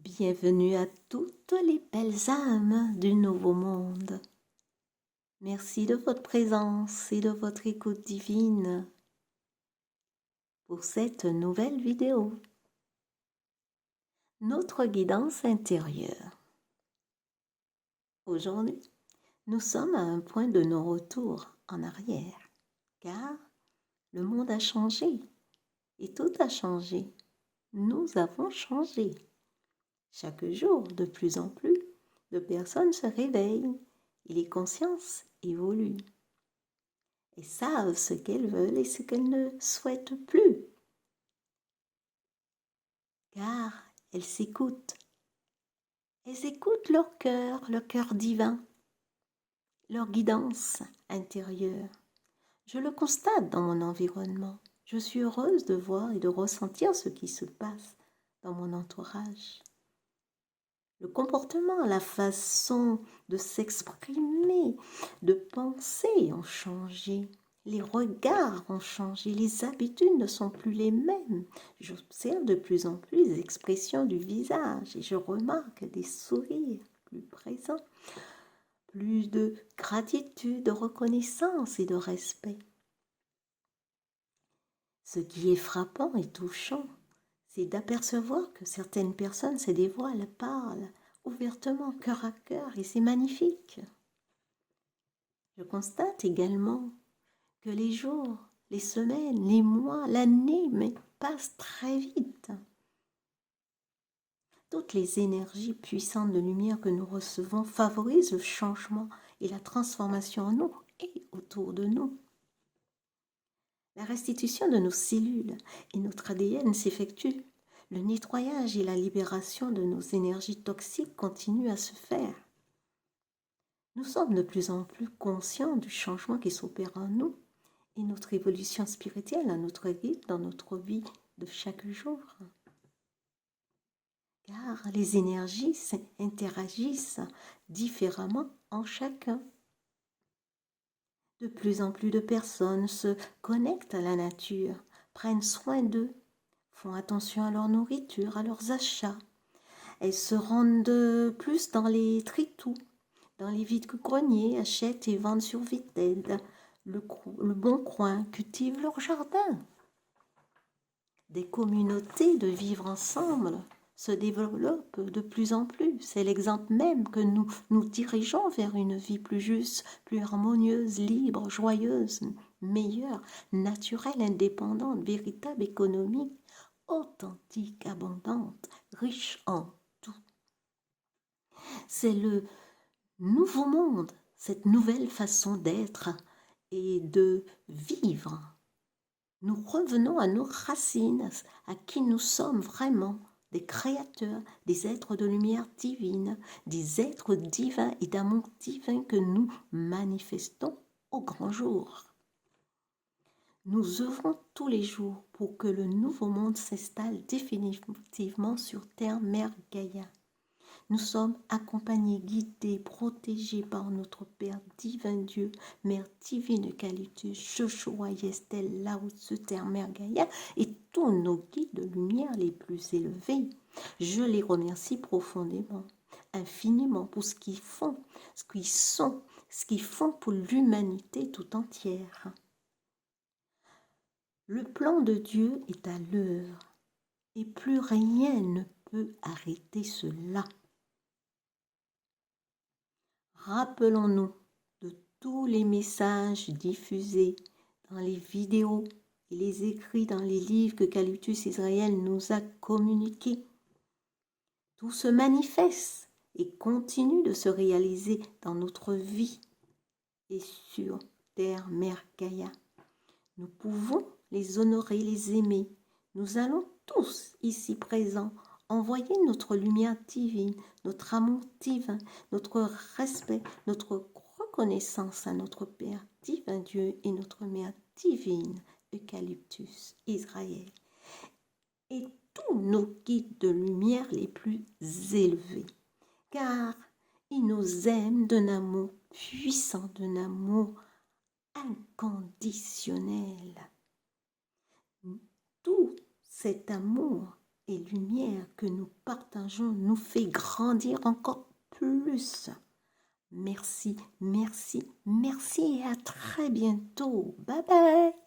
Bienvenue à toutes les belles âmes du Nouveau Monde. Merci de votre présence et de votre écoute divine pour cette nouvelle vidéo. Notre guidance intérieure. Aujourd'hui, nous sommes à un point de non-retour en arrière, car le monde a changé et tout a changé. Nous avons changé. Chaque jour, de plus en plus, de personnes se réveillent et les consciences évoluent et savent ce qu'elles veulent et ce qu'elles ne souhaitent plus. Car elles s'écoutent. Elles écoutent leur cœur divin, leur guidance intérieure. Je le constate dans mon environnement. Je suis heureuse de voir et de ressentir ce qui se passe dans mon entourage. Le comportement, la façon de s'exprimer, de penser ont changé. Les regards ont changé, les habitudes ne sont plus les mêmes. J'observe de plus en plus les expressions du visage et je remarque des sourires plus présents, plus de gratitude, de reconnaissance et de respect. Ce qui est frappant et touchant, c'est d'apercevoir que certaines personnes se dévoilent, parlent ouvertement, cœur à cœur, et c'est magnifique. Je constate également que les jours, les semaines, les mois, l'année passent très vite. Toutes les énergies puissantes de lumière que nous recevons favorisent le changement et la transformation en nous et autour de nous. La restitution de nos cellules et notre ADN s'effectue. Le nettoyage et la libération de nos énergies toxiques continuent à se faire. Nous sommes de plus en plus conscients du changement qui s'opère en nous et notre évolution spirituelle à notre rythme dans notre vie de chaque jour. Car les énergies interagissent différemment en chacun. De plus en plus de personnes se connectent à la nature, prennent soin d'eux, font attention à leur nourriture, à leurs achats. Elles se rendent plus dans les tritous, dans les vides-greniers, achètent et vendent sur Vinted, le Bon Coin, cultivent leur jardin. Des communautés de vivre ensemble se développent de plus en plus. C'est l'exemple même que nous nous dirigeons vers une vie plus juste, plus harmonieuse, libre, joyeuse, meilleure, naturelle, indépendante, véritable, économique, authentique, abondante, riche en tout. C'est le nouveau monde, cette nouvelle façon d'être et de vivre. Nous revenons à nos racines, à qui nous sommes vraiment, des créateurs, des êtres de lumière divine, des êtres divins et d'amour divin que nous manifestons au grand jour. Nous œuvrons tous les jours pour que le nouveau monde s'installe définitivement sur Terre Mère Gaïa. Nous sommes accompagnés, guidés, protégés par notre Père divin Dieu, Mère divine qualité, Joshua, Estelle, Lao Tzu, Terre Mère Gaïa et tous nos guides de lumière les plus élevés. Je les remercie profondément, infiniment pour ce qu'ils font, ce qu'ils sont, ce qu'ils font pour l'humanité tout entière. Le plan de Dieu est à l'heure et plus rien ne peut arrêter cela. Rappelons-nous de tous les messages diffusés dans les vidéos et les écrits dans les livres que Calyptus Israël nous a communiqués. Tout se manifeste et continue de se réaliser dans notre vie et sur Terre Mère Gaïa. Nous pouvons les honorer, les aimer. Nous allons tous ici présents envoyer notre lumière divine, notre amour divin, notre respect, notre reconnaissance à notre Père divin Dieu et notre Mère divine, Eucalyptus, Israël, et tous nos guides de lumière les plus élevés, car ils nous aiment d'un amour puissant, d'un amour inconditionnel. Tout cet amour et lumière que nous partageons nous fait grandir encore plus. Merci, merci, merci et à très bientôt. Bye bye.